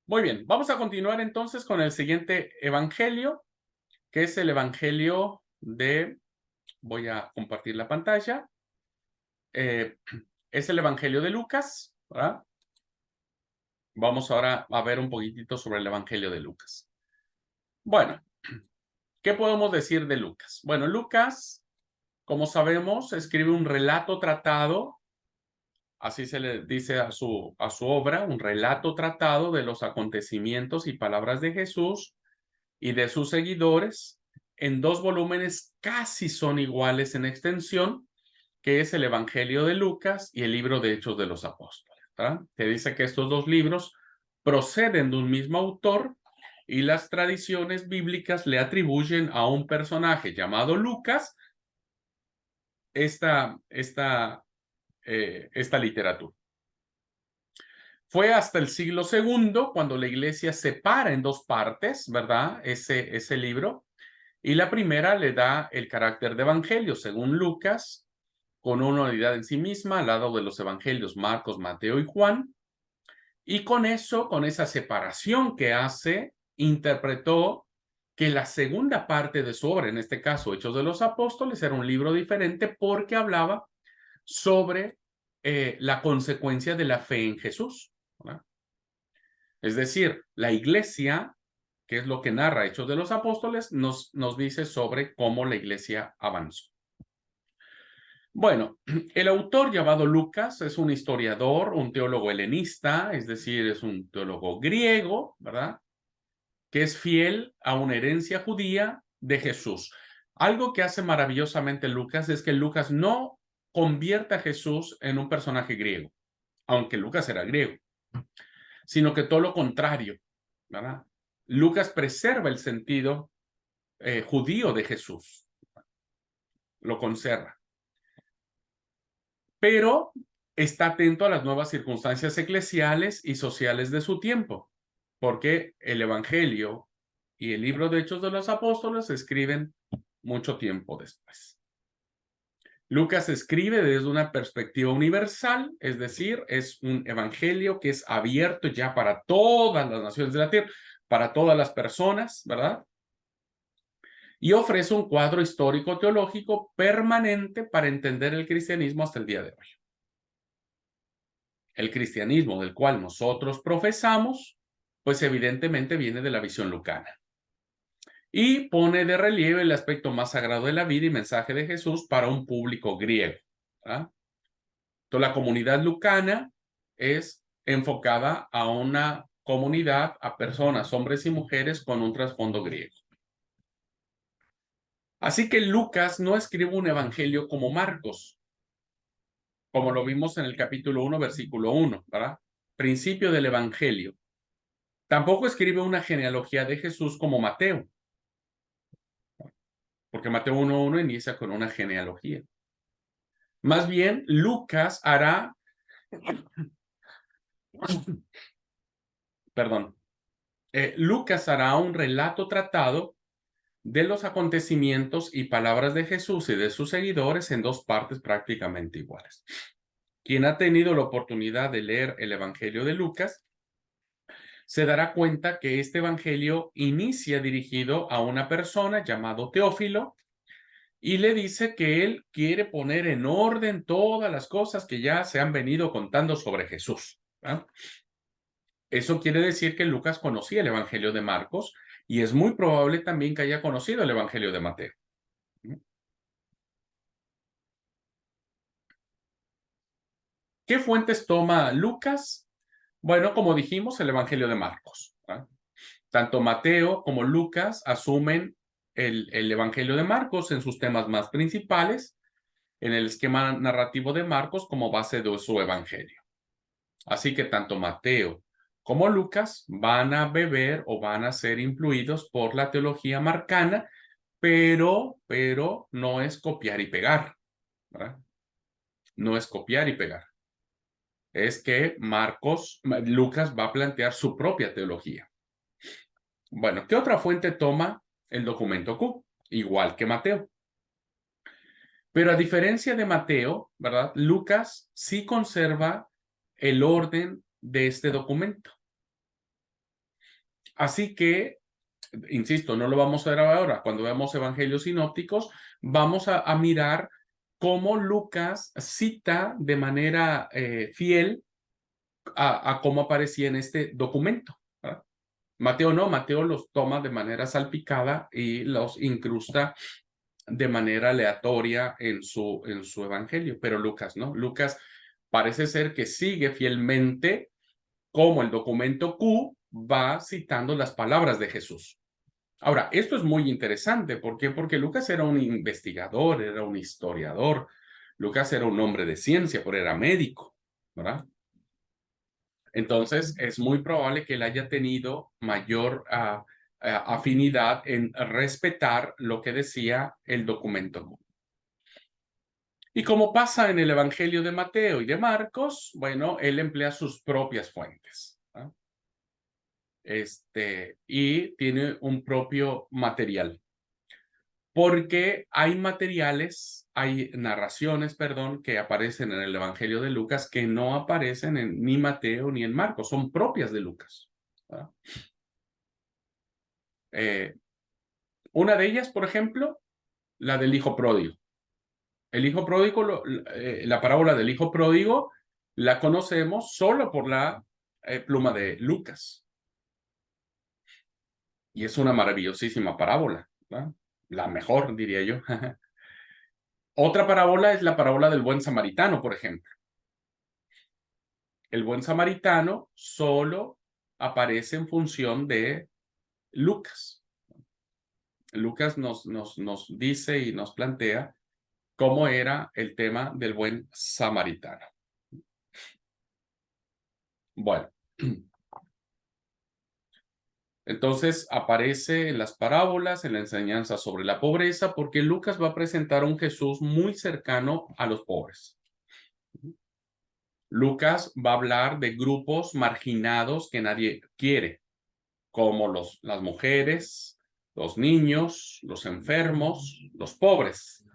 Muy bien, vamos a continuar entonces con el siguiente evangelio, que es el evangelio de, voy a compartir la pantalla, eh, es el evangelio de Lucas, ¿verdad? Vamos ahora a ver un poquitito sobre el evangelio de Lucas. Bueno, ¿qué podemos decir de Lucas? Bueno, Lucas, como sabemos, escribe un relato tratado, así se le dice a su obra, un relato tratado de los acontecimientos y palabras de Jesús y de sus seguidores en dos volúmenes casi son iguales en extensión, que es el Evangelio de Lucas y el libro de Hechos de los Apóstoles, ¿verdad? Que dice que estos dos libros proceden de un mismo autor y las tradiciones bíblicas le atribuyen a un personaje llamado Lucas esta literatura. Fue hasta el siglo segundo cuando la iglesia separa en dos partes, ¿verdad? Ese libro. Y la primera le da el carácter de evangelio, según Lucas, con una unidad en sí misma, al lado de los evangelios Marcos, Mateo y Juan. Y con eso, con esa separación que hace, interpretó que la segunda parte de su obra, en este caso Hechos de los Apóstoles, era un libro diferente porque hablaba sobre la consecuencia de la fe en Jesús, ¿verdad? Es decir, la iglesia, que es lo que narra Hechos de los Apóstoles, nos dice sobre cómo la iglesia avanzó. Bueno, el autor llamado Lucas es un historiador, un teólogo helenista, es decir, es un teólogo griego, ¿verdad? Que es fiel a una herencia judía de Jesús. Algo que hace maravillosamente Lucas es que Lucas no convierte a Jesús en un personaje griego, aunque Lucas era griego, sino que todo lo contrario, ¿verdad? Lucas preserva el sentido judío de Jesús, lo conserva, pero está atento a las nuevas circunstancias eclesiales y sociales de su tiempo, porque el Evangelio y el libro de Hechos de los Apóstoles se escriben mucho tiempo después. Lucas escribe desde una perspectiva universal, es decir, es un evangelio que es abierto ya para todas las naciones de la tierra, para todas las personas, ¿verdad? Y ofrece un cuadro histórico teológico permanente para entender el cristianismo hasta el día de hoy. El cristianismo del cual nosotros profesamos, pues evidentemente viene de la visión lucana. Y pone de relieve el aspecto más sagrado de la vida y mensaje de Jesús para un público griego, ¿verdad? Entonces, la comunidad lucana es enfocada a una comunidad, a personas, hombres y mujeres con un trasfondo griego. Así que Lucas no escribe un evangelio como Marcos, como lo vimos en el capítulo 1, versículo 1, ¿verdad? Principio del evangelio. Tampoco escribe una genealogía de Jesús como Mateo, porque Mateo 1:1 inicia con una genealogía. Más bien, Lucas hará, perdón, Lucas hará un relato tratado de los acontecimientos y palabras de Jesús y de sus seguidores en dos partes prácticamente iguales. Quien ha tenido la oportunidad de leer el Evangelio de Lucas se dará cuenta que este Evangelio inicia dirigido a una persona llamado Teófilo y le dice que él quiere poner en orden todas las cosas que ya se han venido contando sobre Jesús, ¿verdad? Eso quiere decir que Lucas conocía el Evangelio de Marcos y es muy probable también que haya conocido el Evangelio de Mateo. ¿Qué fuentes toma Lucas? Bueno, como dijimos, el Evangelio de Marcos, ¿verdad? Tanto Mateo como Lucas asumen el Evangelio de Marcos en sus temas más principales, en el esquema narrativo de Marcos como base de su Evangelio. Así que tanto Mateo como Lucas van a beber o van a ser influidos por la teología marcana, pero no es copiar y pegar, ¿verdad? No es copiar y pegar. Es que Lucas va a plantear su propia teología. Bueno, ¿qué otra fuente toma el documento Q? Igual que Mateo. Pero a diferencia de Mateo, ¿verdad? Lucas sí conserva el orden de este documento. Así que, insisto, no lo vamos a ver ahora. Cuando veamos evangelios sinópticos, vamos a mirar cómo Lucas cita de manera fiel a cómo aparecía en este documento, ¿verdad? Mateo no, Mateo los toma de manera salpicada y los incrusta de manera aleatoria en su evangelio, pero Lucas no. Lucas parece ser que sigue fielmente como el documento Q va citando las palabras de Jesús. Ahora, esto es muy interesante. ¿Por qué? Porque Lucas era un investigador, era un historiador. Lucas era un hombre de ciencia, pero era médico, ¿verdad? Entonces, es muy probable que él haya tenido mayor afinidad en respetar lo que decía el documento. Y como pasa en el Evangelio de Mateo y de Marcos, bueno, él emplea sus propias fuentes, ¿no? Y tiene un propio material. Porque hay materiales, hay narraciones, perdón, que aparecen en el Evangelio de Lucas que no aparecen en ni Mateo ni en Marcos, son propias de Lucas, ¿verdad? Una de ellas, por ejemplo, la del hijo pródigo. El hijo pródigo, la parábola del hijo pródigo, la conocemos solo por la pluma de Lucas. Y es una maravillosísima parábola, ¿verdad? La mejor, diría yo. Otra parábola es la parábola del buen samaritano, por ejemplo. El buen samaritano solo aparece en función de Lucas. Lucas nos dice y nos plantea cómo era el tema del buen samaritano. Bueno, entonces aparece en las parábolas, en la enseñanza sobre la pobreza, porque Lucas va a presentar a un Jesús muy cercano a los pobres. Lucas va a hablar de grupos marginados que nadie quiere, como las mujeres, los niños, los enfermos, los pobres.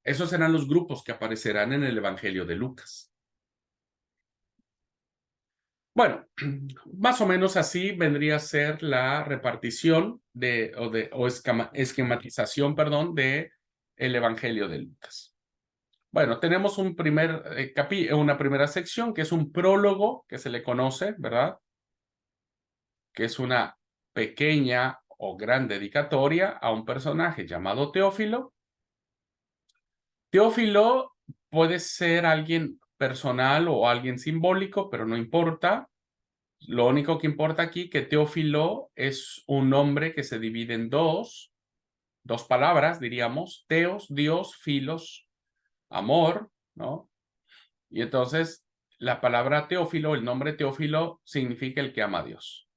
Esos serán los grupos que aparecerán en el Evangelio de Lucas. Bueno, más o menos así vendría a ser la repartición o esquematización, perdón, de el Evangelio de Lucas. Bueno, tenemos una primera sección que es un prólogo que se le conoce, ¿verdad? Que es una pequeña o gran dedicatoria a un personaje llamado Teófilo. Teófilo puede ser alguien personal o alguien simbólico, pero no importa. Lo único que importa aquí es que Teófilo es un nombre que se divide en dos palabras, diríamos, teos, Dios, filos, amor, ¿no? Y entonces la palabra Teófilo, el nombre Teófilo, significa el que ama a Dios.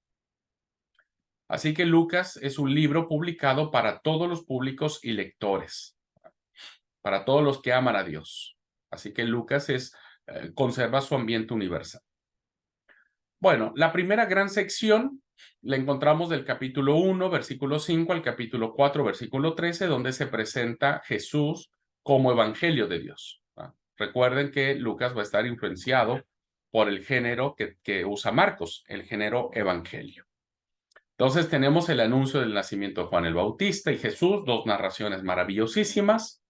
Así que Lucas es un libro publicado para todos los públicos y lectores, para todos los que aman a Dios. Así que Lucas conserva su ambiente universal. Bueno, la primera gran sección la encontramos del capítulo 1, versículo 5 al capítulo 4, versículo 13, donde se presenta Jesús como evangelio de Dios. Recuerden que Lucas va a estar influenciado por el género que usa Marcos, el género evangelio. Entonces tenemos el anuncio del nacimiento de Juan el Bautista y Jesús, dos narraciones maravillosísimas.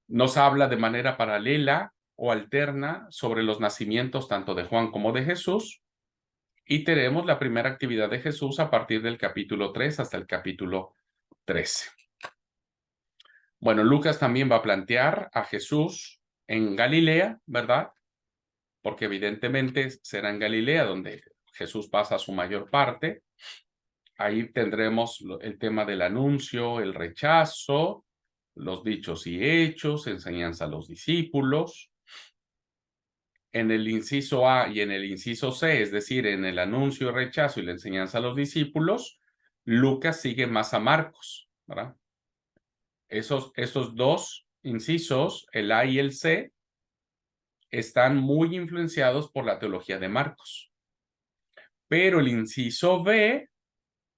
Nos habla de manera paralela o alterna sobre los nacimientos tanto de Juan como de Jesús. Y tenemos la primera actividad de Jesús a partir del capítulo 3 hasta el capítulo 13. Bueno, Lucas también va a plantear a Jesús en Galilea, ¿verdad? Porque evidentemente será en Galilea donde Jesús pasa su mayor parte. Ahí tendremos el tema del anuncio, el rechazo, los dichos y hechos, enseñanza a los discípulos. En el inciso A y en el inciso C, es decir, en el anuncio, rechazo y la enseñanza a los discípulos, Lucas sigue más a Marcos, ¿verdad? Esos dos incisos, el A y el C, están muy influenciados por la teología de Marcos. Pero el inciso B,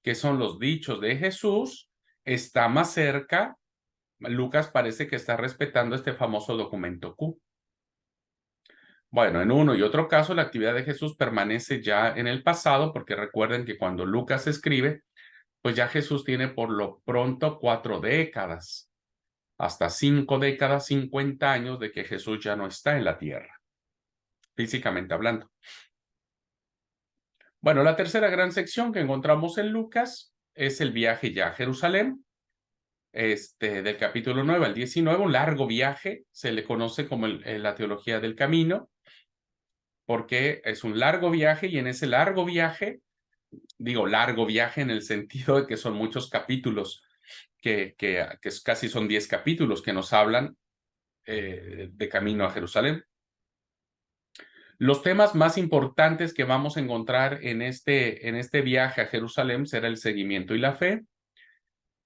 que son los dichos de Jesús, está más cerca. Lucas parece que está respetando este famoso documento Q. Bueno, en uno y otro caso, la actividad de Jesús permanece ya en el pasado, porque recuerden que cuando Lucas escribe, pues ya Jesús tiene por lo pronto 4 décadas, hasta 5 décadas, 50 años de que Jesús ya no está en la tierra, físicamente hablando. Bueno, la tercera gran sección que encontramos en Lucas es el viaje ya a Jerusalén, del capítulo 9 al 19, un largo viaje, se le conoce como la teología del camino, porque es un largo viaje y en ese largo viaje, digo largo viaje en el sentido de que son muchos capítulos, que casi son 10 capítulos que nos hablan de camino a Jerusalén. Los temas más importantes que vamos a encontrar en este viaje a Jerusalén será el seguimiento y la fe,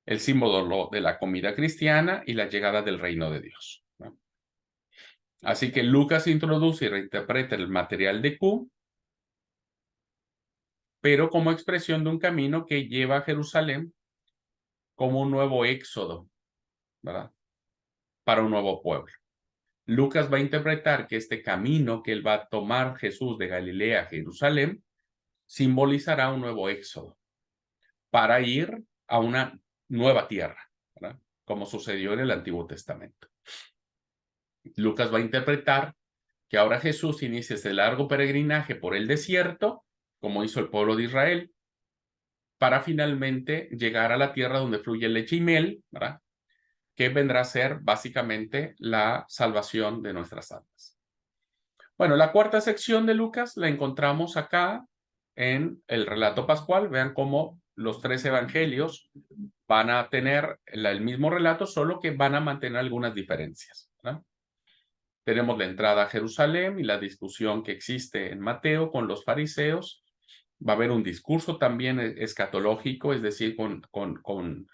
el símbolo de la comida cristiana y la llegada del reino de Dios, ¿no? Así que Lucas introduce y reinterpreta el material de Q, pero como expresión de un camino que lleva a Jerusalén como un nuevo éxodo, ¿verdad? Para un nuevo pueblo. Lucas va a interpretar que este camino que él va a tomar Jesús de Galilea a Jerusalén simbolizará un nuevo éxodo para ir a una nueva tierra, ¿verdad? Como sucedió en el Antiguo Testamento. Lucas va a interpretar que ahora Jesús inicia este largo peregrinaje por el desierto, como hizo el pueblo de Israel, para finalmente llegar a la tierra donde fluye leche y miel, ¿verdad? Que vendrá a ser básicamente la salvación de nuestras almas. Bueno, la cuarta sección de Lucas la encontramos acá en el relato pascual. Vean cómo los 3 evangelios van a tener el mismo relato, solo que van a mantener algunas diferencias, ¿verdad? Tenemos la entrada a Jerusalén y la discusión que existe en Mateo con los fariseos. Va a haber un discurso también escatológico, es decir, con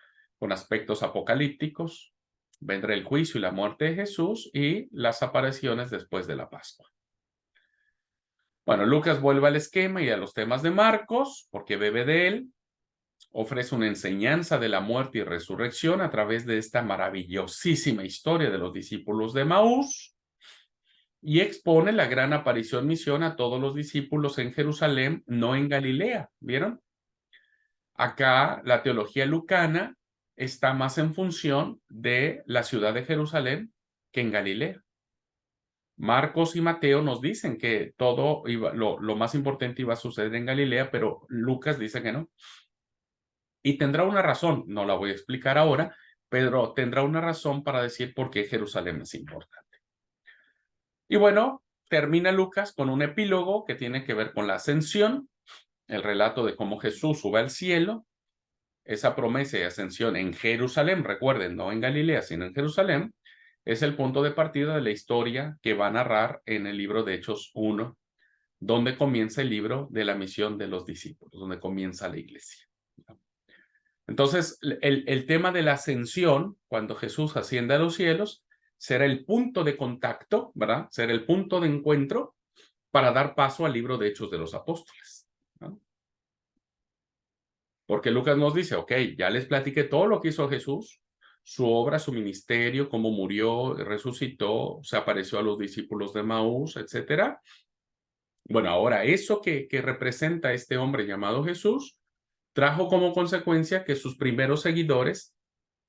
aspectos apocalípticos. Vendrá el juicio y la muerte de Jesús y las apariciones después de la Pascua. Bueno, Lucas vuelve al esquema y a los temas de Marcos, porque bebe de él. Ofrece una enseñanza de la muerte y resurrección a través de esta maravillosísima historia de los discípulos de Maús y expone la gran aparición misión a todos los discípulos en Jerusalén, no en Galilea. ¿Vieron? Acá la teología lucana está más en función de la ciudad de Jerusalén que en Galilea. Marcos y Mateo nos dicen que todo lo más importante iba a suceder en Galilea, pero Lucas dice que no. Y tendrá una razón, no la voy a explicar ahora, pero tendrá una razón para decir por qué Jerusalén es importante. Y bueno, termina Lucas con un epílogo que tiene que ver con la ascensión, el relato de cómo Jesús sube al cielo, esa promesa de ascensión en Jerusalén, recuerden, no en Galilea, sino en Jerusalén, es el punto de partida de la historia que va a narrar en el libro de Hechos 1, donde comienza el libro de la misión de los discípulos, donde comienza la iglesia. Entonces, el tema de la ascensión, cuando Jesús asciende a los cielos, será el punto de contacto, ¿verdad? Será el punto de encuentro para dar paso al libro de Hechos de los Apóstoles, ¿no? Porque Lucas nos dice, ok, ya les platiqué todo lo que hizo Jesús, su obra, su ministerio, cómo murió, resucitó, se apareció a los discípulos de Maús, etcétera. Bueno, ahora eso que representa este hombre llamado Jesús, trajo como consecuencia que sus primeros seguidores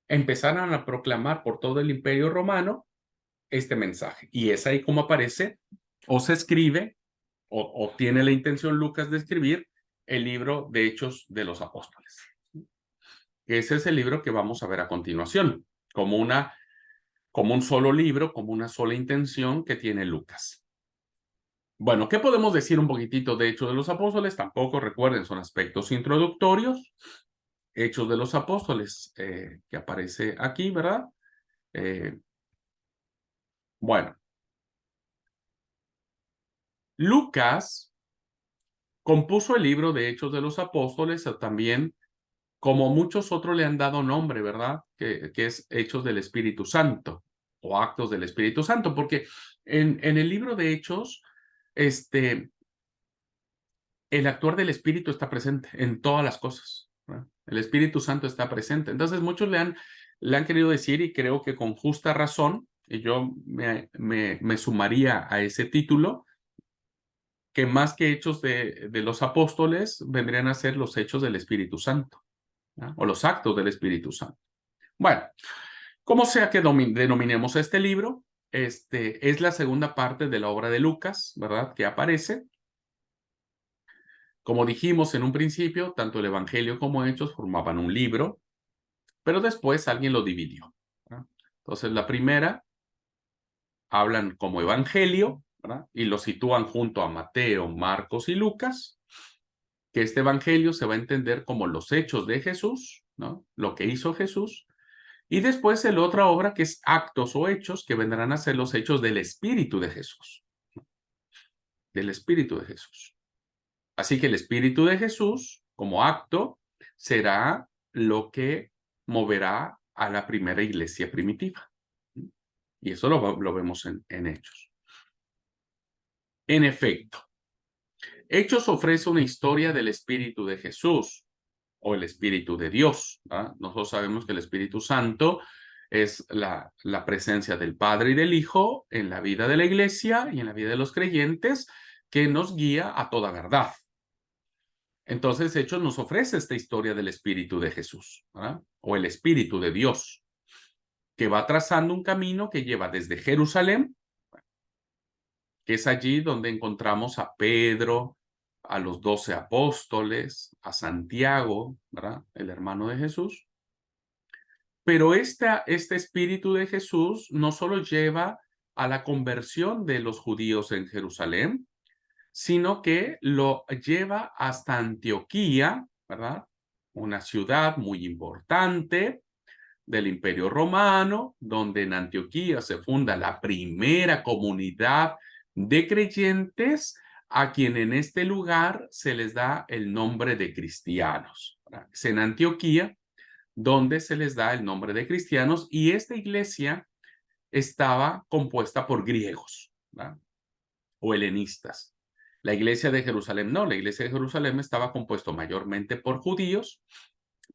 empezaran a proclamar por todo el Imperio Romano este mensaje. Y es ahí como aparece o se escribe o tiene la intención Lucas de escribir el libro de Hechos de los Apóstoles. Ese es el libro que vamos a ver a continuación, como un solo libro, como una sola intención que tiene Lucas. Bueno, ¿qué podemos decir un poquitito de Hechos de los Apóstoles? Tampoco recuerden, son aspectos introductorios. Hechos de los Apóstoles, que aparece aquí, ¿verdad? Bueno, Lucas compuso el libro de Hechos de los Apóstoles, también, como muchos otros le han dado nombre, ¿verdad? Que es Hechos del Espíritu Santo o Actos del Espíritu Santo, porque en el libro de Hechos, el actuar del Espíritu está presente en todas las cosas, ¿verdad? El Espíritu Santo está presente. Entonces muchos le han querido decir, y creo que con justa razón, y yo me sumaría a ese título, que más que hechos de los apóstoles, vendrían a ser los hechos del Espíritu Santo, ¿no? O los actos del Espíritu Santo. Bueno, como sea que denominemos este libro, es la segunda parte de la obra de Lucas, ¿verdad? Que aparece. Como dijimos en un principio, tanto el Evangelio como Hechos formaban un libro, pero después alguien lo dividió, ¿verdad? Entonces, la primera hablan como Evangelio, ¿verdad? Y lo sitúan junto a Mateo, Marcos y Lucas, que este Evangelio se va a entender como los hechos de Jesús, ¿no? Lo que hizo Jesús. Y después la otra obra que es Actos o Hechos, que vendrán a ser los hechos del Espíritu de Jesús, del Espíritu de Jesús. Así que el Espíritu de Jesús, como acto, será lo que moverá a la primera iglesia primitiva. Y eso lo vemos en Hechos. En efecto, Hechos ofrece una historia del Espíritu de Jesús o el Espíritu de Dios, ¿verdad? Nosotros sabemos que el Espíritu Santo es la presencia del Padre y del Hijo en la vida de la iglesia y en la vida de los creyentes, que nos guía a toda verdad. Entonces, Hechos nos ofrece esta historia del Espíritu de Jesús, ¿verdad? O el Espíritu de Dios, que va trazando un camino que lleva desde Jerusalén, que es allí donde encontramos a Pedro, a los 12 apóstoles, a Santiago, ¿verdad? El hermano de Jesús. Pero este Espíritu de Jesús no solo lleva a la conversión de los judíos en Jerusalén, sino que lo lleva hasta Antioquía, ¿verdad? Una ciudad muy importante del Imperio Romano, donde en Antioquía se funda la primera comunidad de creyentes, a quien en este lugar se les da el nombre de cristianos, ¿verdad? Es en Antioquía donde se les da el nombre de cristianos, y esta iglesia estaba compuesta por griegos, ¿verdad? O helenistas. La iglesia de Jerusalén no, la iglesia de Jerusalén estaba compuesta mayormente por judíos,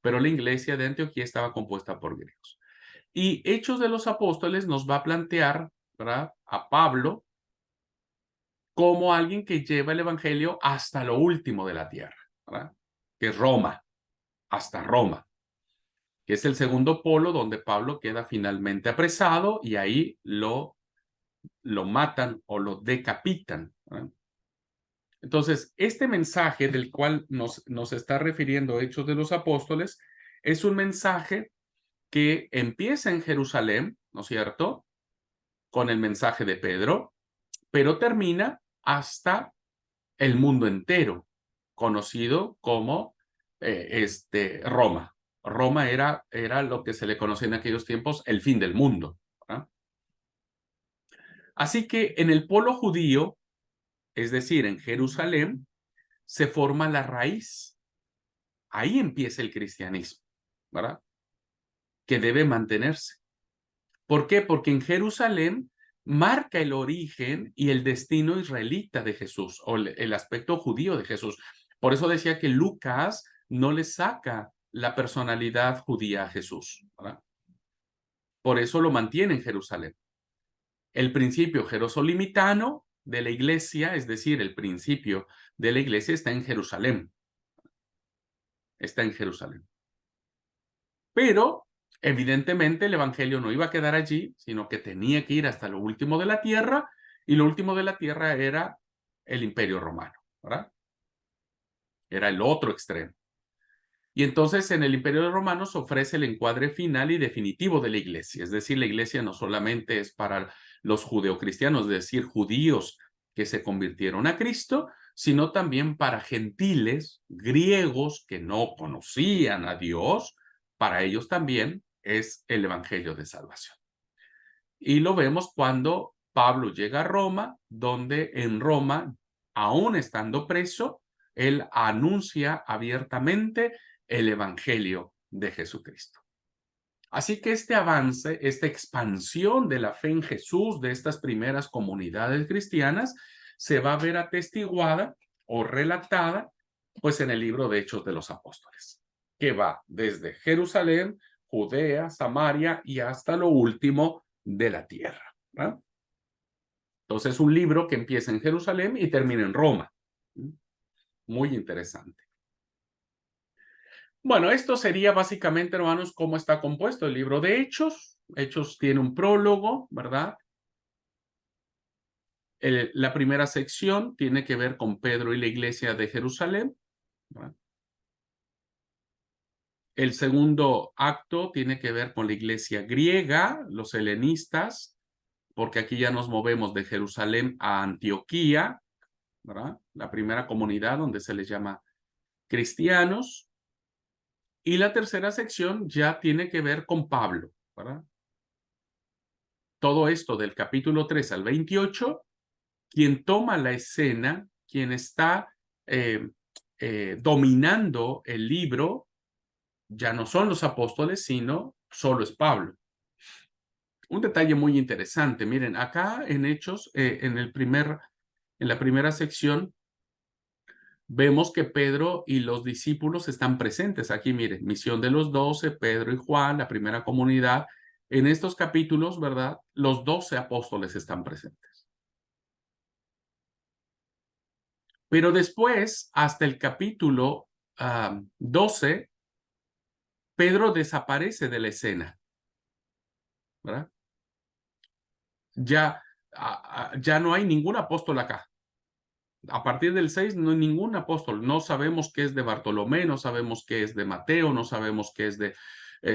pero la iglesia de Antioquía estaba compuesta por griegos. Y Hechos de los Apóstoles nos va a plantear, ¿verdad?, a Pablo como alguien que lleva el evangelio hasta lo último de la tierra, ¿verdad? Que es Roma, hasta Roma, que es el segundo polo donde Pablo queda finalmente apresado y ahí lo matan o lo decapitan, ¿verdad? Entonces, este mensaje del cual nos está refiriendo Hechos de los Apóstoles es un mensaje que empieza en Jerusalén, ¿no es cierto?, con el mensaje de Pedro, pero termina hasta el mundo entero, conocido como Roma. Roma era lo que se le conocía en aquellos tiempos el fin del mundo, ¿verdad? Así que en el polo judío, es decir, en Jerusalén, se forma la raíz. Ahí empieza el cristianismo, ¿verdad? Que debe mantenerse. ¿Por qué? Porque en Jerusalén marca el origen y el destino israelita de Jesús, o el aspecto judío de Jesús. Por eso decía que Lucas no le saca la personalidad judía a Jesús, ¿verdad? Por eso lo mantiene en Jerusalén. El principio jerosolimitano de la iglesia, es decir, el principio de la iglesia está en Jerusalén. Está en Jerusalén. Pero, evidentemente, el evangelio no iba a quedar allí, sino que tenía que ir hasta lo último de la tierra, y lo último de la tierra era el Imperio Romano, ¿verdad? Era el otro extremo. Y entonces en el Imperio Romano se ofrece el encuadre final y definitivo de la iglesia. Es decir, la iglesia no solamente es para los judeocristianos, es decir, judíos que se convirtieron a Cristo, sino también para gentiles, griegos que no conocían a Dios. Para ellos también es el evangelio de salvación. Y lo vemos cuando Pablo llega a Roma, donde en Roma, aún estando preso, él anuncia abiertamente el evangelio de Jesucristo. Así que este avance, esta expansión de la fe en Jesús de estas primeras comunidades cristianas, se va a ver atestiguada o relatada, pues en el libro de Hechos de los Apóstoles, que va desde Jerusalén, Judea, Samaria y hasta lo último de la tierra, ¿no? Entonces, un libro que empieza en Jerusalén y termina en Roma. Muy interesante. Bueno, esto sería básicamente, hermanos, cómo está compuesto el libro de Hechos. Hechos tiene un prólogo, ¿verdad? La primera sección tiene que ver con Pedro y la iglesia de Jerusalén, ¿verdad? El segundo acto tiene que ver con la iglesia griega, los helenistas, porque aquí ya nos movemos de Jerusalén a Antioquía, ¿verdad? La primera comunidad donde se les llama cristianos. Y la tercera sección ya tiene que ver con Pablo, ¿verdad? Todo esto del capítulo 3 al 28, quien toma la escena, quien está dominando el libro, ya no son los apóstoles, sino solo es Pablo. Un detalle muy interesante, miren, acá en Hechos, en la primera sección, vemos que Pedro y los discípulos están presentes. Aquí, miren, misión de los 12, Pedro y Juan, la primera comunidad. En estos capítulos, ¿verdad? Los 12 apóstoles están presentes. Pero después, hasta el capítulo 12, Pedro desaparece de la escena, ¿verdad? Ya no hay ningún apóstol acá. A partir del 6 no hay ningún apóstol. No sabemos qué es de Bartolomé, no sabemos qué es de Mateo, no sabemos qué es de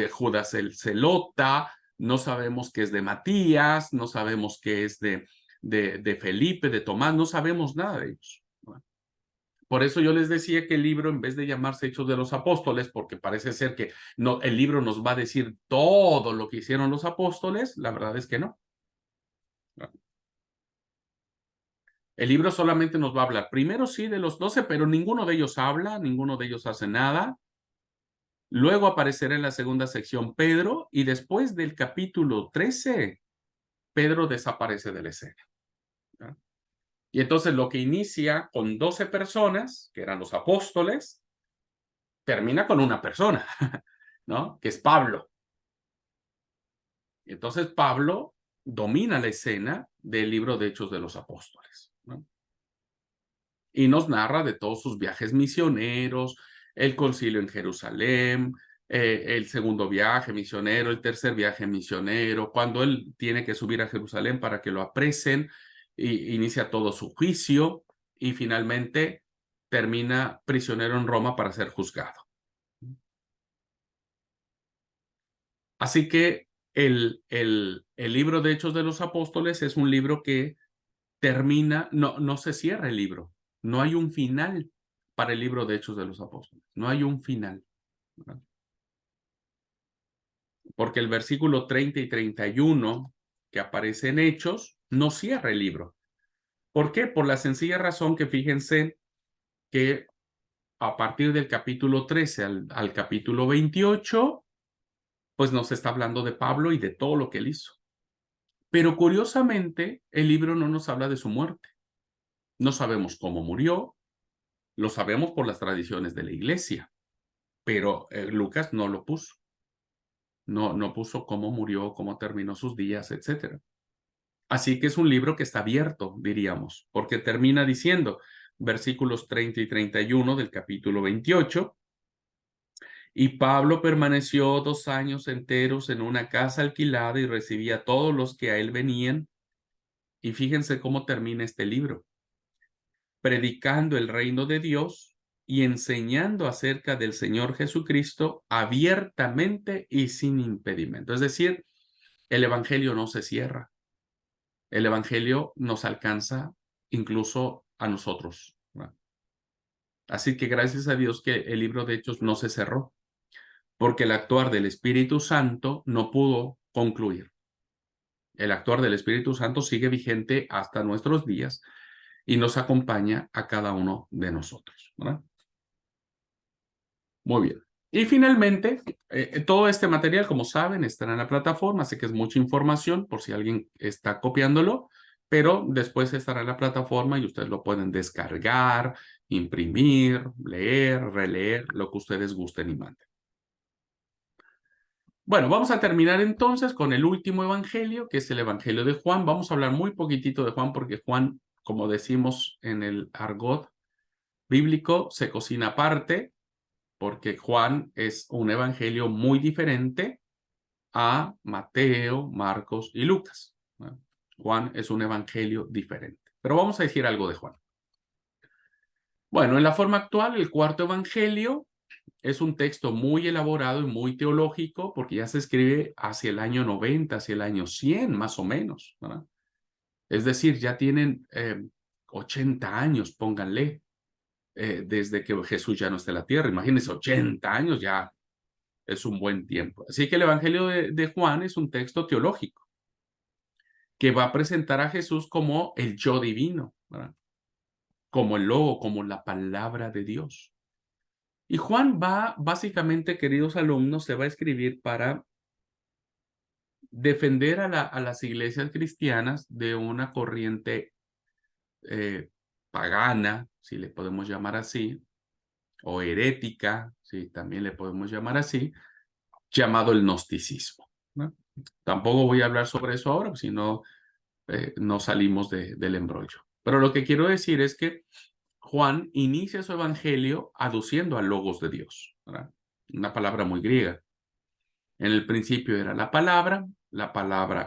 Judas el Zelota, no sabemos qué es de Matías, no sabemos qué es de Felipe, de Tomás, no sabemos nada de ellos. Por eso yo les decía que el libro, en vez de llamarse Hechos de los Apóstoles, porque parece ser que no, el libro nos va a decir todo lo que hicieron los apóstoles, la verdad es que no. El libro solamente nos va a hablar, primero sí de los 12, pero ninguno de ellos habla, ninguno de ellos hace nada. Luego aparecerá en la segunda sección Pedro, y después del capítulo 13, Pedro desaparece de la escena, ¿no? Y entonces lo que inicia con 12 personas, que eran los apóstoles, termina con una persona, ¿no? Que es Pablo. Y entonces Pablo domina la escena del libro de Hechos de los Apóstoles, ¿no? Y nos narra de todos sus viajes misioneros, el concilio en Jerusalén, el segundo viaje misionero, el tercer viaje misionero, cuando él tiene que subir a Jerusalén para que lo apresen, y inicia todo su juicio y finalmente termina prisionero en Roma para ser juzgado. Así que el libro de Hechos de los Apóstoles es un libro que termina, no se cierra el libro, no hay un final para el libro de Hechos de los Apóstoles, no hay un final, ¿verdad? Porque el versículo 30 y 31 que aparece en Hechos no cierra el libro. ¿Por qué? Por la sencilla razón que fíjense que a partir del capítulo 13 al capítulo 28, pues nos está hablando de Pablo y de todo lo que él hizo. Pero curiosamente, el libro no nos habla de su muerte. No sabemos cómo murió, lo sabemos por las tradiciones de la iglesia, pero Lucas no lo puso. No puso cómo murió, cómo terminó sus días, etc. Así que es un libro que está abierto, diríamos, porque termina diciendo, versículos 30 y 31 del capítulo 28, y Pablo permaneció 2 años enteros en una casa alquilada y recibía a todos los que a él venían. Y fíjense cómo termina este libro: predicando el reino de Dios y enseñando acerca del Señor Jesucristo abiertamente y sin impedimento. Es decir, el evangelio no se cierra. El evangelio nos alcanza incluso a nosotros, ¿verdad? Así que gracias a Dios que el libro de Hechos no se cerró, porque el actuar del Espíritu Santo no pudo concluir. El actuar del Espíritu Santo sigue vigente hasta nuestros días y nos acompaña a cada uno de nosotros, ¿verdad? Muy bien. Y finalmente, todo este material, como saben, estará en la plataforma, así que es mucha información por si alguien está copiándolo, pero después estará en la plataforma y ustedes lo pueden descargar, imprimir, leer, releer, lo que ustedes gusten y manden. Bueno, vamos a terminar entonces con el último evangelio, que es el evangelio de Juan. Vamos a hablar muy poquitito de Juan porque Juan, como decimos en el argot, bíblico se cocina aparte porque Juan es un evangelio muy diferente a Mateo, Marcos y Lucas, ¿no? Juan es un evangelio diferente. Pero vamos a decir algo de Juan. Bueno, en la forma actual, el cuarto evangelio es un texto muy elaborado y muy teológico porque ya se escribe hacia el año 90, hacia el año 100, más o menos, ¿verdad? Es decir, ya tienen 80 años, pónganle, desde que Jesús ya no está en la tierra. Imagínense, 80 años ya es un buen tiempo. Así que el Evangelio de Juan es un texto teológico que va a presentar a Jesús como el yo divino, ¿verdad? Como el logo, como la palabra de Dios. Y Juan va, básicamente, queridos alumnos, se va a escribir para defender a las iglesias cristianas de una corriente pagana, si le podemos llamar así, o herética, si también le podemos llamar así, llamado el gnosticismo, ¿no? Tampoco voy a hablar sobre eso ahora, si no, no salimos del embrollo. Pero lo que quiero decir es que Juan inicia su evangelio aduciendo al logos de Dios, ¿verdad? Una palabra muy griega. En el principio era la palabra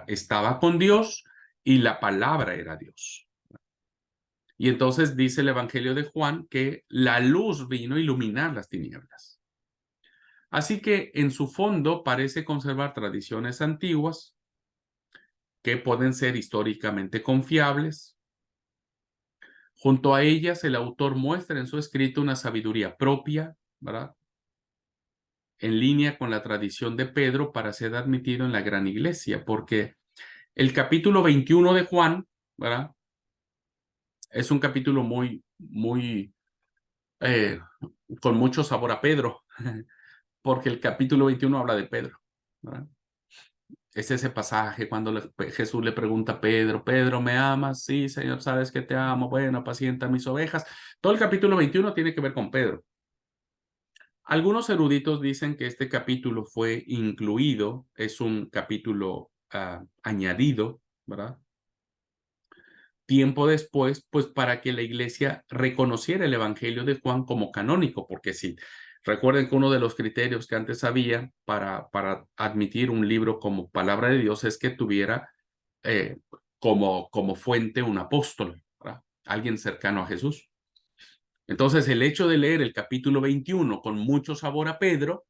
estaba con Dios y la palabra era Dios. Y entonces dice el Evangelio de Juan que la luz vino a iluminar las tinieblas. Así que en su fondo parece conservar tradiciones antiguas que pueden ser históricamente confiables. Junto a ellas, el autor muestra en su escrito una sabiduría propia, ¿verdad? En línea con la tradición de Pedro para ser admitido en la gran iglesia, porque el capítulo 21 de Juan, ¿verdad? Es un capítulo muy, con mucho sabor a Pedro, porque el capítulo 21 habla de Pedro, ¿verdad? Es ese pasaje cuando Jesús le pregunta a Pedro, Pedro, ¿me amas? Sí, Señor, sabes que te amo. Bueno, apacienta mis ovejas. Todo el capítulo 21 tiene que ver con Pedro. Algunos eruditos dicen que este capítulo fue incluido, es un capítulo añadido, ¿verdad? Tiempo después, pues para que la iglesia reconociera el Evangelio de Juan como canónico, porque sí, recuerden que uno de los criterios que antes había para admitir un libro como palabra de Dios es que tuviera eh, como fuente un apóstol, ¿verdad? Alguien cercano a Jesús. Entonces, el hecho de leer el capítulo 21 con mucho sabor a Pedro,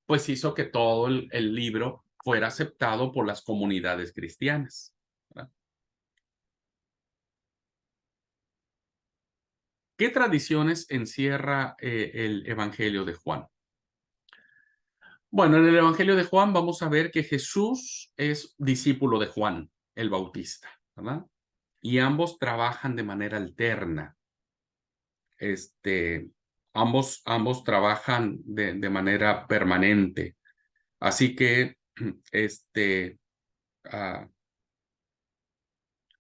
pues hizo que todo el libro fuera aceptado por las comunidades cristianas, ¿verdad? ¿Qué tradiciones encierra el Evangelio de Juan? Bueno, en el Evangelio de Juan vamos a ver que Jesús es discípulo de Juan el Bautista, ¿verdad? Y ambos trabajan de manera alterna. Ambos trabajan de manera permanente. Así que ah,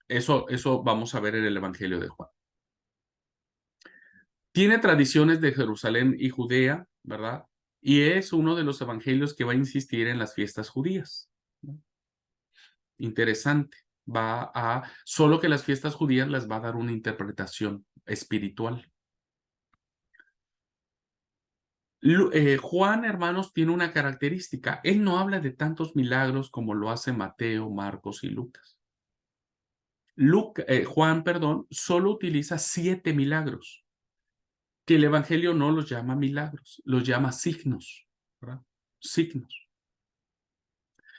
eso vamos a ver en el Evangelio de Juan. Tiene tradiciones de Jerusalén y Judea, ¿verdad? Y es uno de los evangelios que va a insistir en las fiestas judías, ¿no? Interesante. Solo que las fiestas judías les va a dar una interpretación espiritual. Juan, hermanos, tiene una característica. Él no habla de tantos milagros como lo hace Mateo, Marcos y Lucas. Juan, perdón, solo utiliza 7 milagros, que el Evangelio no los llama milagros, los llama signos, ¿verdad? Signos.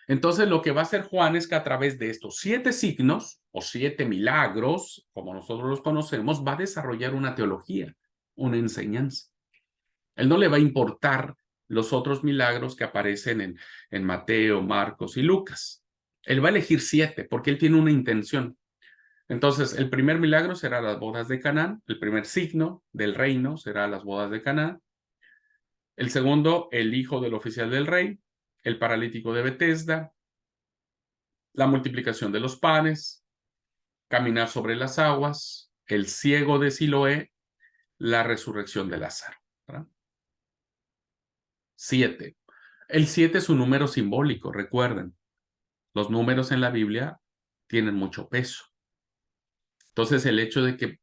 Entonces, lo que va a hacer Juan es que a través de estos 7 signos o 7 milagros, como nosotros los conocemos, va a desarrollar una teología, una enseñanza. Él no le va a importar los otros milagros que aparecen en Mateo, Marcos y Lucas. Él va a elegir 7 porque él tiene una intención. Entonces, el primer milagro será las bodas de Caná, el primer signo del reino será las bodas de Caná, el segundo, el hijo del oficial del rey, el paralítico de Betesda, la multiplicación de los panes, caminar sobre las aguas, el ciego de Siloé, la resurrección de Lázaro, ¿verdad? 7. El 7 es un número simbólico, recuerden. Los números en la Biblia tienen mucho peso. Entonces, el hecho de que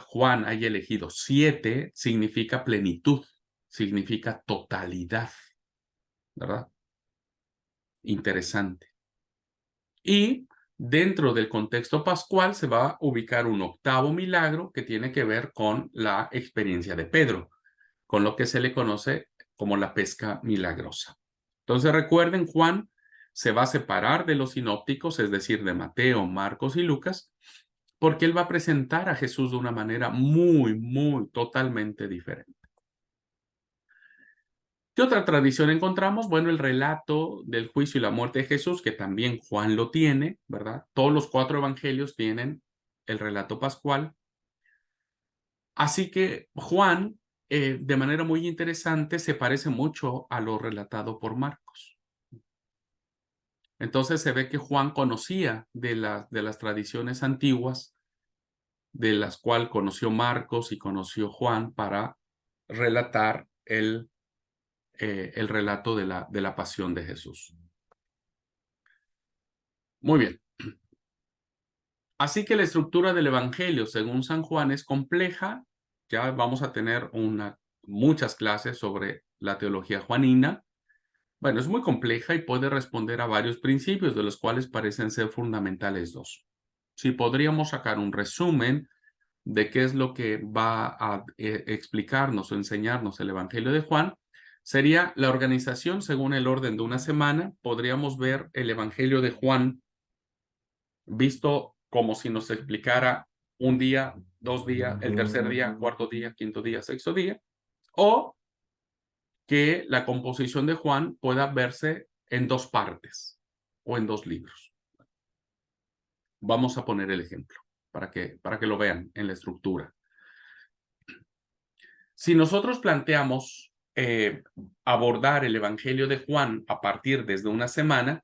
Juan haya elegido 7 significa plenitud, significa totalidad, ¿verdad? Interesante. Y dentro del contexto pascual se va a ubicar un octavo milagro que tiene que ver con la experiencia de Pedro, con lo que se le conoce como la pesca milagrosa. Entonces recuerden, Juan se va a separar de los sinópticos, es decir, de Mateo, Marcos y Lucas, porque él va a presentar a Jesús de una manera muy, totalmente diferente. ¿Qué otra tradición encontramos? Bueno, el relato del juicio y la muerte de Jesús, que también Juan lo tiene, ¿verdad? Todos los 4 evangelios tienen el relato pascual. Así que Juan, de manera muy interesante, se parece mucho a lo relatado por Marcos. Entonces se ve que Juan conocía de las tradiciones antiguas, de las cuales conoció Marcos y conoció Juan para relatar el relato de la pasión de Jesús. Muy bien. Así que la estructura del Evangelio, según San Juan, es compleja. Ya vamos a tener muchas clases sobre la teología juanina. Bueno, es muy compleja y puede responder a varios principios, de los cuales parecen ser fundamentales 2. Si podríamos sacar un resumen de qué es lo que va a explicarnos o enseñarnos el Evangelio de Juan, sería la organización según el orden de una semana. Podríamos ver el Evangelio de Juan visto como si nos explicara un día, 2 días, el tercer día, cuarto día, quinto día, sexto día, o que la composición de Juan pueda verse en 2 partes o en 2 libros. Vamos a poner el ejemplo para que lo vean en la estructura. Si nosotros planteamos abordar el Evangelio de Juan a partir desde una semana,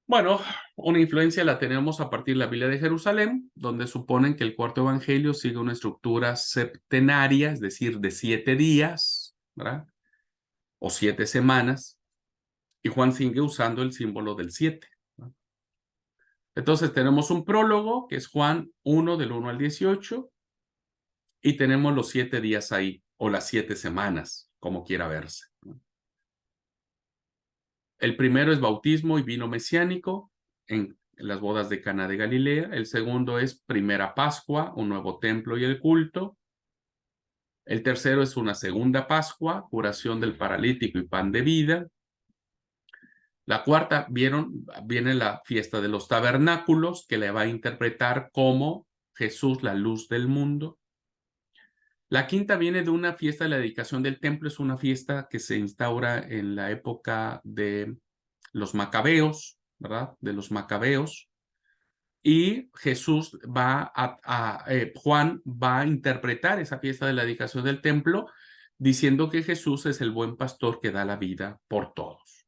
bueno, una influencia la tenemos a partir de la Biblia de Jerusalén, donde suponen que el cuarto evangelio sigue una estructura septenaria, es decir, de 7 días, ¿verdad? O 7 semanas, y Juan sigue usando el símbolo del 7. ¿Verdad? Entonces tenemos un prólogo, que es Juan 1, del 1 al 18, y tenemos los 7 días ahí, o las 7 semanas, como quiera verse. ¿No? El primero es bautismo y vino mesiánico en las bodas de Cana de Galilea. El segundo es primera Pascua, un nuevo templo y el culto. El tercero es una segunda Pascua, curación del paralítico y pan de vida. La cuarta, viene la fiesta de los tabernáculos, que le va a interpretar como Jesús, la luz del mundo. La quinta viene de una fiesta de la dedicación del templo, es una fiesta que se instaura en la época de los macabeos, ¿verdad? De los macabeos. Y Jesús Juan va a interpretar esa fiesta de la dedicación del templo diciendo que Jesús es el buen pastor que da la vida por todos.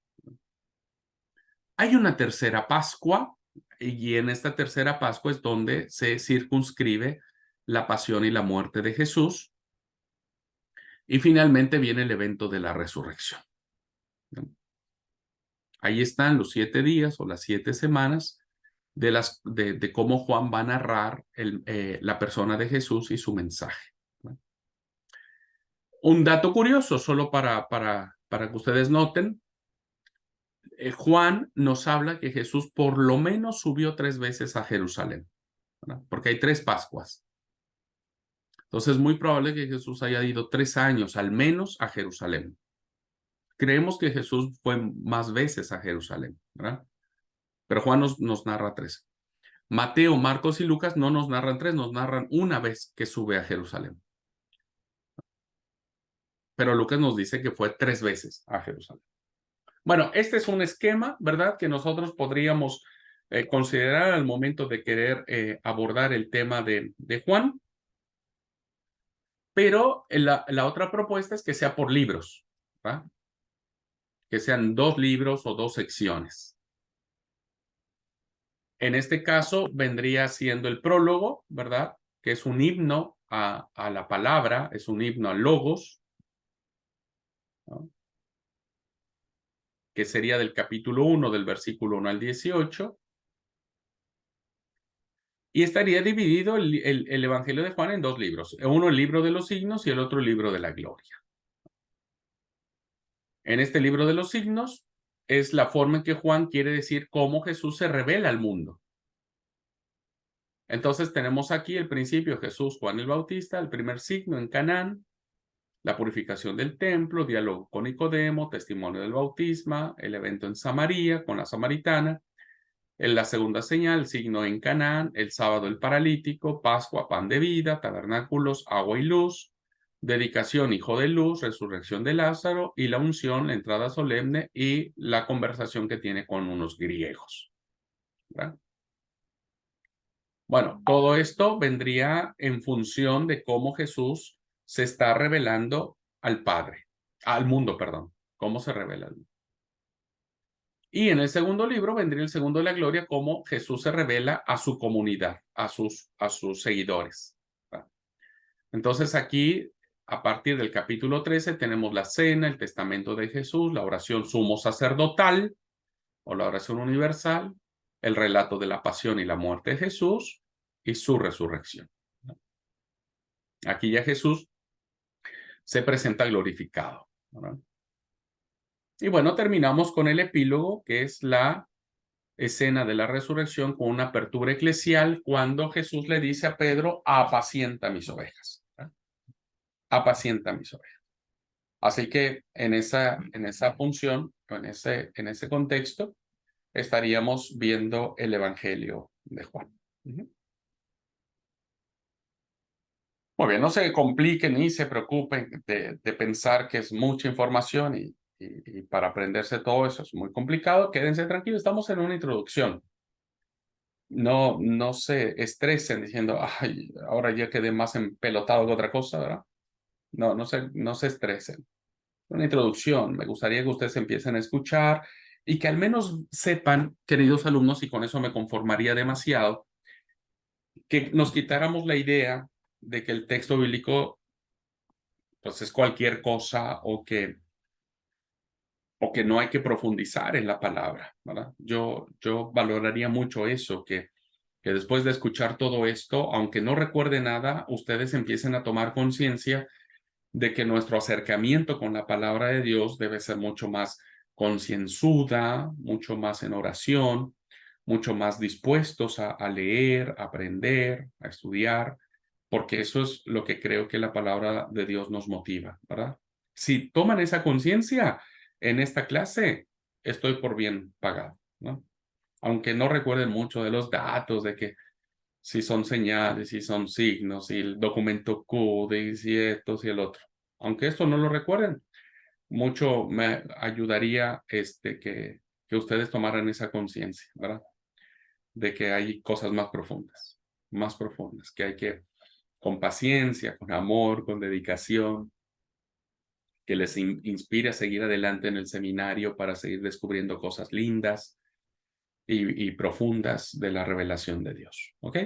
Hay una tercera Pascua y en esta tercera Pascua es donde se circunscribe la pasión y la muerte de Jesús. Y finalmente viene el evento de la resurrección. Ahí están los 7 días o las 7 semanas de cómo Juan va a narrar la persona de Jesús y su mensaje. Un dato curioso, solo para que ustedes noten, Juan nos habla que Jesús por lo menos subió 3 veces a Jerusalén, ¿verdad? Porque hay 3 Pascuas. Entonces es muy probable que Jesús haya ido 3 años al menos a Jerusalén. Creemos que Jesús fue más veces a Jerusalén, ¿verdad? Pero Juan nos narra 3. Mateo, Marcos y Lucas no nos narran 3, nos narran una vez que sube a Jerusalén. Pero Lucas nos dice que fue 3 veces a Jerusalén. Bueno, este es un esquema, ¿verdad? Que nosotros podríamos considerar al momento de querer abordar el tema de Juan. Pero la otra propuesta es que sea por libros, ¿verdad? Que sean 2 libros o 2 secciones. En este caso vendría siendo el prólogo, ¿verdad? Que es un himno a la palabra, es un himno al logos, ¿no? Que sería del capítulo 1, del versículo 1 al 18. Y estaría dividido el Evangelio de Juan en dos libros. Uno el libro de los signos y el otro el libro de la gloria. En este libro de los signos es la forma en que Juan quiere decir cómo Jesús se revela al mundo. Entonces tenemos aquí el principio, Jesús, Juan el Bautista, el primer signo en Canaán, la purificación del templo, diálogo con Nicodemo, testimonio del bautismo, el evento en Samaria con la samaritana, en la segunda señal, signo en Canaán, el sábado el paralítico, Pascua, pan de vida, tabernáculos, agua y luz, dedicación, hijo de luz, resurrección de Lázaro y la unción, la entrada solemne y la conversación que tiene con unos griegos. ¿Verdad? Bueno, todo esto vendría en función de cómo Jesús se está revelando al Padre, al mundo, perdón, cómo se revela al mundo. Y en el segundo libro vendría el segundo de la gloria, cómo Jesús se revela a su comunidad, a sus seguidores. ¿Verdad? Entonces aquí, a partir del capítulo 13, tenemos la cena, el testamento de Jesús, la oración sumo sacerdotal o la oración universal, el relato de la pasión y la muerte de Jesús y su resurrección. Aquí ya Jesús se presenta glorificado. ¿Verdad? Y bueno, terminamos con el epílogo, que es la escena de la resurrección con una apertura eclesial cuando Jesús le dice a Pedro, apacienta mis ovejas. ¿Verdad? Apacienta mis ovejas. Así que en esa función, en ese contexto, estaríamos viendo el Evangelio de Juan. Muy bien, no se compliquen ni se preocupen de pensar que es mucha información y para aprenderse todo eso es muy complicado. Quédense tranquilos, estamos en una introducción. No se estresen diciendo, ay, ahora ya quedé más empelotado que otra cosa, ¿verdad? No se estresen. Una introducción, me gustaría que ustedes empiecen a escuchar y que al menos sepan, queridos alumnos, y con eso me conformaría demasiado, que nos quitáramos la idea de que el texto bíblico pues es cualquier cosa o que no hay que profundizar en la palabra, ¿verdad? Yo valoraría mucho eso, que después de escuchar todo esto, aunque no recuerde nada, ustedes empiecen a tomar conciencia de que nuestro acercamiento con la palabra de Dios debe ser mucho más concienzuda, mucho más en oración, mucho más dispuestos a leer, a aprender, a estudiar, porque eso es lo que creo que la palabra de Dios nos motiva, ¿verdad? Si toman esa conciencia en esta clase, estoy por bien pagado, ¿no? Aunque no recuerden mucho de los datos, de que si son señales, si son signos, si el documento Q, de si esto, si el otro. Aunque esto no lo recuerden, mucho me ayudaría que ustedes tomaran esa conciencia, ¿verdad? De que hay cosas más profundas, que hay que, con paciencia, con amor, con dedicación, que les inspire a seguir adelante en el seminario para seguir descubriendo cosas lindas y profundas de la revelación de Dios. ¿Ok?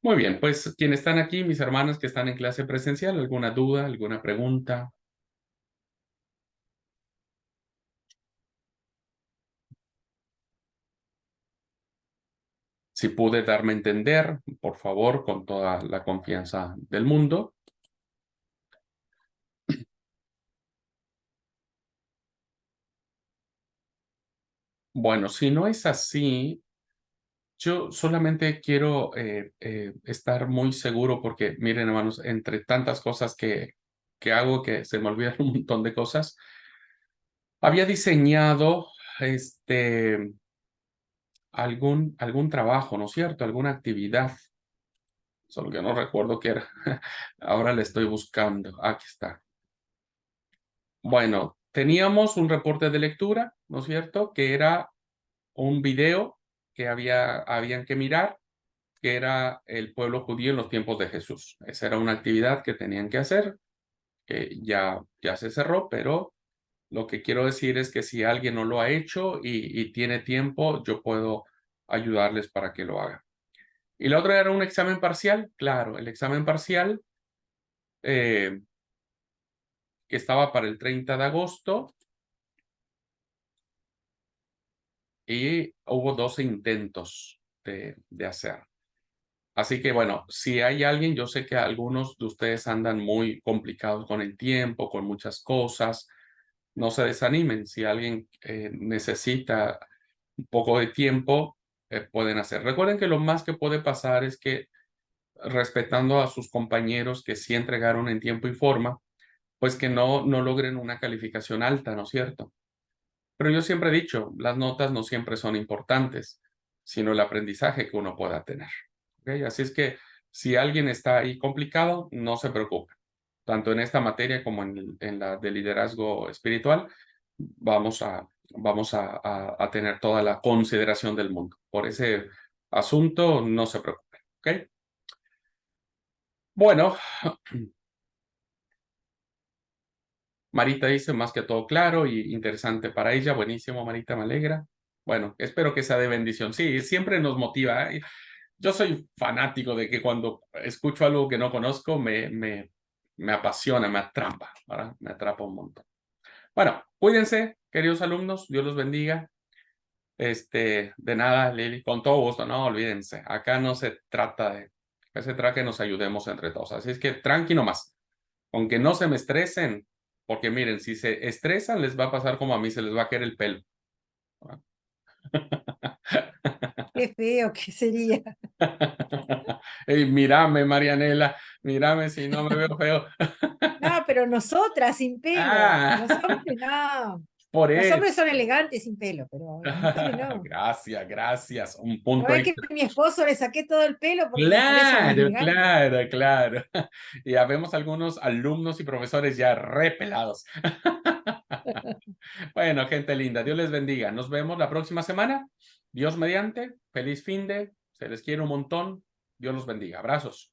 Muy bien, pues quienes están aquí, mis hermanos que están en clase presencial, ¿alguna duda, alguna pregunta? Si pude darme a entender, por favor, con toda la confianza del mundo. Bueno, si no es así, yo solamente quiero estar muy seguro porque, miren, hermanos, entre tantas cosas que hago que se me olvidan un montón de cosas, había diseñado algún trabajo, ¿no es cierto? Alguna actividad, solo que no recuerdo qué era. Ahora le estoy buscando. Aquí está. Bueno, teníamos un reporte de lectura, ¿no es cierto? Que era un video que habían que mirar, que era el pueblo judío en los tiempos de Jesús. Esa era una actividad que tenían que hacer, que ya se cerró, pero lo que quiero decir es que si alguien no lo ha hecho y tiene tiempo, yo puedo ayudarles para que lo hagan. Y la otra era un examen parcial, claro, el examen parcial eh, que estaba para el 30 de agosto y hubo 12 intentos de hacer. Así que bueno, si hay alguien, yo sé que algunos de ustedes andan muy complicados con el tiempo, con muchas cosas, no se desanimen. Si alguien necesita un poco de tiempo, pueden hacer. Recuerden que lo más que puede pasar es que respetando a sus compañeros que sí entregaron en tiempo y forma, pues que no logren una calificación alta, ¿no es cierto? Pero yo siempre he dicho, las notas no siempre son importantes, sino el aprendizaje que uno pueda tener. ¿Ok? Así es que si alguien está ahí complicado, no se preocupe. Tanto en esta materia como en la de liderazgo espiritual, vamos a tener toda la consideración del mundo. Por ese asunto, no se preocupe. ¿Ok? Bueno, Marita dice más que todo claro y interesante para ella. Buenísimo, Marita, me alegra. Bueno, espero que sea de bendición. Sí, siempre nos motiva. Yo soy fanático de que cuando escucho algo que no conozco, me apasiona, me atrapa, ¿verdad? Me atrapa un montón. Bueno, cuídense, queridos alumnos. Dios los bendiga. De nada, Lili, con todo gusto, no olvídense. Acá no se trata de, acá se trata que nos ayudemos entre todos. Así es que tranquilo más. Aunque no se me estresen, porque miren, si se estresan, les va a pasar como a mí, se les va a caer el pelo. Qué feo que sería. Ey, mírame, Marianela, mírame si no me veo feo. No, pero nosotras sin pelo. Los Ah, hombres no. por Los eso. hombres son elegantes sin pelo, pero las mujeres no. Gracias, gracias. Un ¿No punto ves que extra. a mi esposo le saqué todo el pelo porque por eso no es Claro, elegante? claro, claro. Y ya vemos algunos alumnos y profesores ya repelados. Bueno, gente linda, Dios les bendiga. Nos vemos la próxima semana. Dios mediante. Feliz fin de. Se les quiere un montón. Dios los bendiga. Abrazos.